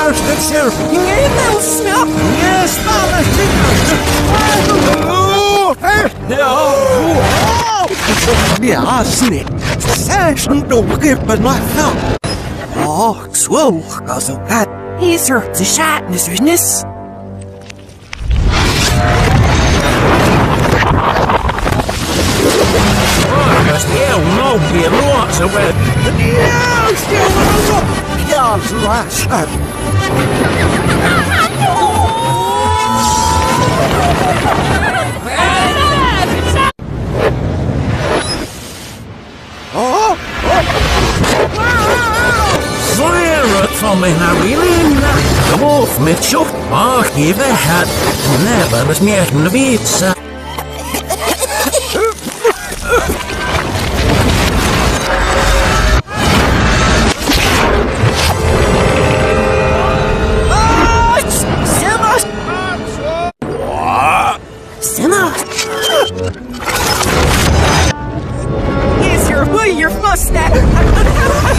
Luister, je wil snap. Je staat ja, snit. Zes een doorkippen naar veld. Oh, zwolg als een kat. Hier er de schaatnisnis. Dat is heel nog weer los. Ja, stil maar op. Ja, laat uit. Zwaar van mij naar binnen. Geloof met zocht. Ach, je weg het. Nee, dat is meer een wits. Is your mustache?